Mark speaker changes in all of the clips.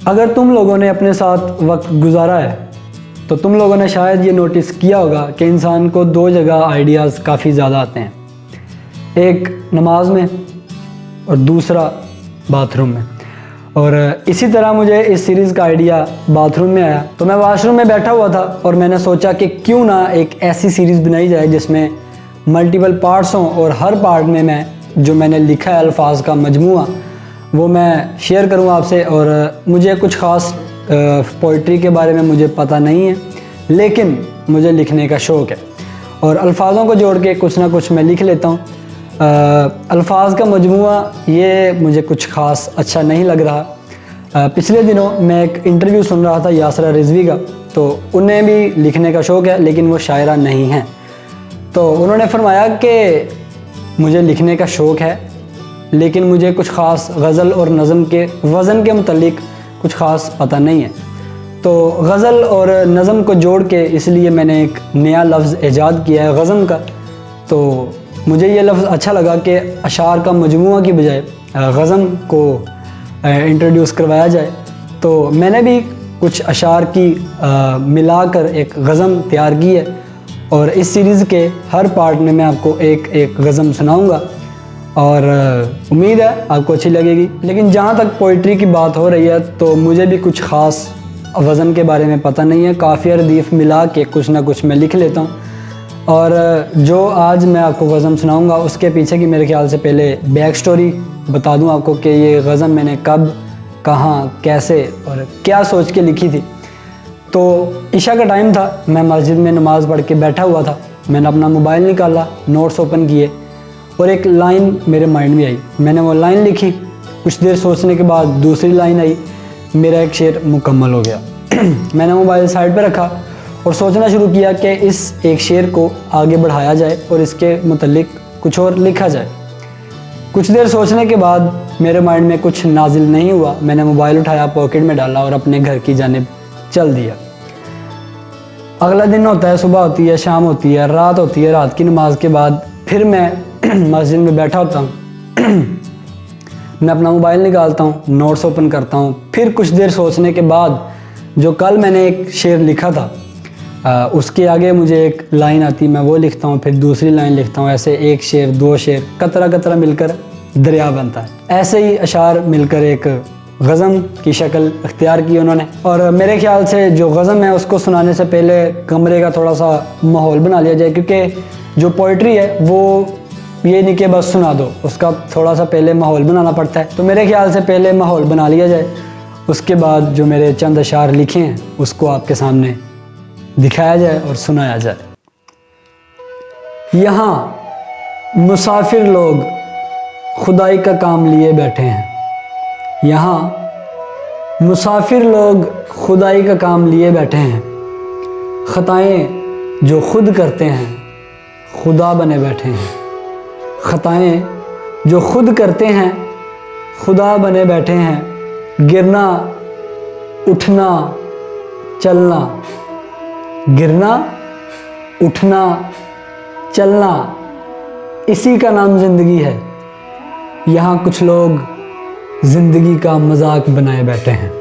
Speaker 1: अगर तुम लोगों ने अपने साथ वक्त गुजारा है तो तुम लोगों ने शायद ये नोटिस किया होगा कि इंसान को दो जगह आइडियाज़ काफ़ी ज़्यादा आते हैं, एक नमाज में और दूसरा बाथरूम में। और इसी तरह मुझे इस सीरीज़ का आइडिया बाथरूम में आया, तो मैं वॉशरूम में बैठा हुआ था और मैंने सोचा कि क्यों ना एक ऐसी सीरीज़ बनाई जाए जिसमें मल्टीपल पार्ट्स हों और हर पार्ट में जो मैंने लिखा है अल्फाज का मजमूआ वो मैं शेयर करूँ आपसे। और मुझे कुछ ख़ास पोइट्री के बारे में मुझे पता नहीं है, लेकिन मुझे लिखने का शौक़ है और अल्फाजों को जोड़ के कुछ ना कुछ मैं लिख लेता हूँ। अल्फाज का मजमूआ ये मुझे कुछ ख़ास अच्छा नहीं लग रहा। पिछले दिनों मैं एक इंटरव्यू सुन रहा था यासरा रिजवी का, तो उन्हें भी लिखने का शौक़ है लेकिन वो शायरा नहीं हैं। तो उन्होंने फरमाया कि मुझे लिखने का शौक़ है लेकिन मुझे कुछ ख़ास गज़ल और नज़म के वज़न के मुतल्लिक कुछ ख़ास पता नहीं है। तो गज़ल और नज़म को जोड़ के इसलिए मैंने एक नया लफ्ज़ ईजाद किया है गज़म का। तो मुझे ये लफ्ज़ अच्छा लगा कि अशार का मजमूआ की बजाय गज़म को इंट्रोड्यूस करवाया जाए। तो मैंने भी कुछ अशार की मिलाकर एक गज़म तैयार की है और इस सीरीज़ के हर पार्ट में मैं आपको एक एक गज़म सुनाऊंगा और उम्मीद है आपको अच्छी लगेगी। लेकिन जहाँ तक पोइट्री की बात हो रही है तो मुझे भी कुछ ख़ास वज़न के बारे में पता नहीं है, काफ़िया रदीफ़ मिला के कुछ ना कुछ मैं लिख लेता हूँ। और जो आज मैं आपको गज़म सुनाऊंगा उसके पीछे की मेरे ख्याल से पहले बैक स्टोरी बता दूं आपको कि ये गज़म मैंने कब, कहाँ, कैसे और क्या सोच के लिखी थी। तो इशा का टाइम था, मैं मस्जिद में नमाज़ पढ़ के बैठा हुआ था। मैंने अपना मोबाइल निकाला, नोट्स ओपन किए और एक लाइन मेरे माइंड में आई। मैंने वो लाइन लिखी, कुछ देर सोचने के बाद दूसरी लाइन आई, मेरा एक शेर मुकम्मल हो गया। मैंने मोबाइल साइड पर रखा और सोचना शुरू किया कि इस एक शेर को आगे बढ़ाया जाए और इसके मुतल्लिक कुछ और लिखा जाए। कुछ देर सोचने के बाद मेरे माइंड में कुछ नाजिल नहीं हुआ। मैंने मोबाइल उठाया, पॉकेट में डाला और अपने घर की जानिब चल दिया। अगला दिन होता है, सुबह होती है, शाम होती है, रात होती है। रात की नमाज के बाद फिर मैं मस्जिद में बैठा होता हूँ। मैं अपना मोबाइल निकालता हूँ, नोट्स ओपन करता हूँ। फिर कुछ देर सोचने के बाद जो कल मैंने एक शेर लिखा था उसके आगे मुझे एक लाइन आती, मैं वो लिखता हूँ, फिर दूसरी लाइन लिखता हूँ। ऐसे एक शेर, दो शेर, कतरा कतरा मिलकर दरिया बनता है। ऐसे ही अशार मिलकर एक गज़म की शक्ल अख्तियार की उन्होंने। और मेरे ख्याल से जो गज़म है उसको सुनाने से पहले कमरे का थोड़ा सा माहौल बना लिया जाए, क्योंकि जो पोइट्री है वो ये नहीं कि बस सुना दो, उसका थोड़ा सा पहले माहौल बनाना पड़ता है। तो मेरे ख्याल से पहले माहौल बना लिया जाए, उसके बाद जो मेरे चंद अशार लिखे हैं उसको आपके सामने दिखाया जाए और सुनाया जाए। यहाँ मुसाफिर लोग खुदाई का काम लिए बैठे हैं। यहाँ मुसाफिर लोग खुदाई का काम लिए बैठे हैं। ख़ताएँ जो खुद करते हैं खुदा बने बैठे हैं। ख़ताएँ जो खुद करते हैं खुदा बने बैठे हैं। गिरना, उठना, चलना, गिरना, उठना, चलना, इसी का नाम ज़िंदगी है। यहाँ कुछ लोग ज़िंदगी का मजाक बनाए बैठे हैं।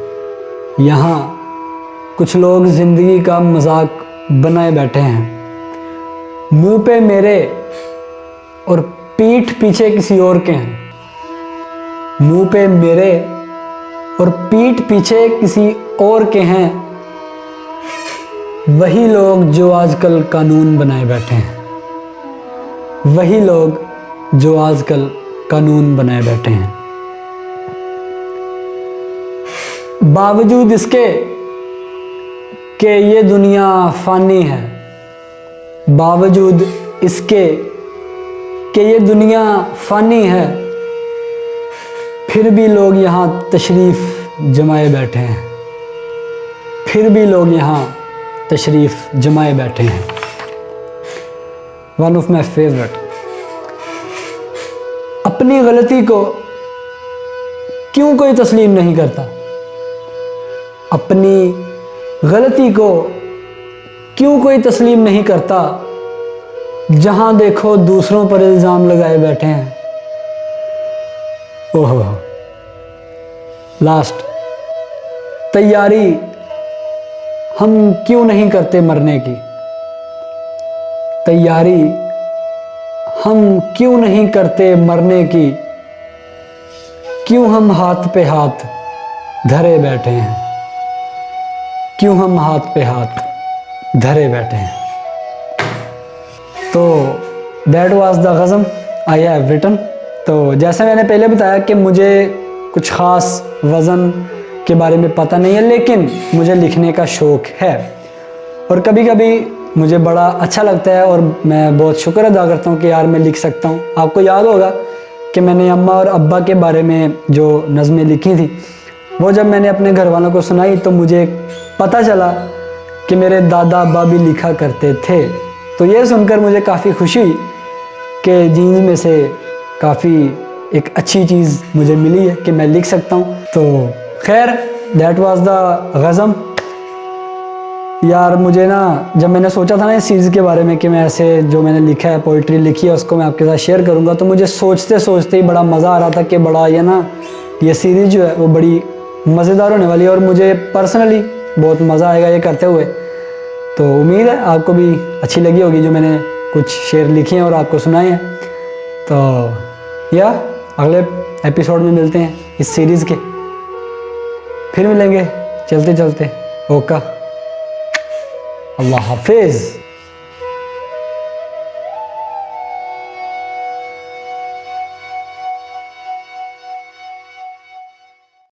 Speaker 1: यहाँ कुछ लोग ज़िंदगी का मजाक बनाए बैठे हैं। मुंह पे मेरे और पीठ पीछे किसी और के हैं। मुंह पे मेरे और पीठ पीछे किसी और के हैं। वही लोग जो आजकल कानून बनाए बैठे हैं। वही लोग जो आजकल कानून बनाए बैठे हैं। बावजूद इसके कि ये दुनिया फानी है, बावजूद इसके कि ये दुनिया फानी है, फिर भी लोग यहाँ तशरीफ़ जमाए बैठे हैं। फिर भी लोग यहाँ तशरीफ़ जमाए बैठे हैं। One of my favourite. अपनी गलती को क्यों कोई तस्लीम नहीं करता? अपनी गलती को क्यों कोई तस्लीम नहीं करता? जहां देखो दूसरों पर इल्ज़ाम लगाए बैठे हैं। ओहो, लास्ट तैयारी हम क्यों नहीं करते मरने की, तैयारी हम क्यों नहीं करते मरने की, क्यों हम हाथ पे हाथ धरे बैठे हैं, क्यों हम हाथ पे हाथ धरे बैठे हैं। तो दैट वाज द गज़म आई हैव रिटन। तो जैसे मैंने पहले बताया कि मुझे कुछ ख़ास वज़न के बारे में पता नहीं है, लेकिन मुझे लिखने का शौक़ है और कभी कभी मुझे बड़ा अच्छा लगता है और मैं बहुत शुक्र अदा करता हूँ कि यार मैं लिख सकता हूँ। आपको याद होगा कि मैंने अम्मा और अब्बा के बारे में जो नज़में लिखी थी, वो जब मैंने अपने घर वालों को सुनाई तो मुझे पता चला कि मेरे दादा अब्बा भी लिखा करते थे। तो ये सुनकर मुझे काफ़ी खुशी हुई कि जीन्स में से काफ़ी एक अच्छी चीज़ मुझे मिली है कि मैं लिख सकता हूँ। तो खैर दैट वाज द गज़म। यार मुझे ना जब मैंने सोचा था ना इस चीज़ के बारे में कि मैं ऐसे जो मैंने लिखा है, पोइट्री लिखी है, उसको मैं आपके साथ शेयर करूँगा, तो मुझे सोचते सोचते ही बड़ा मज़ा आ रहा था कि बड़ा ये ना ये सीरीज़ जो है वो बड़ी मज़ेदार होने वाली है और मुझे पर्सनली बहुत मज़ा आएगा ये करते हुए। तो उम्मीद है आपको भी अच्छी लगी होगी जो मैंने कुछ शेर लिखे हैं और आपको सुनाए हैं। तो या अगले एपिसोड में मिलते हैं इस सीरीज़ के, फिर मिलेंगे चलते चलते। ओका, अल्लाह हाफिज़।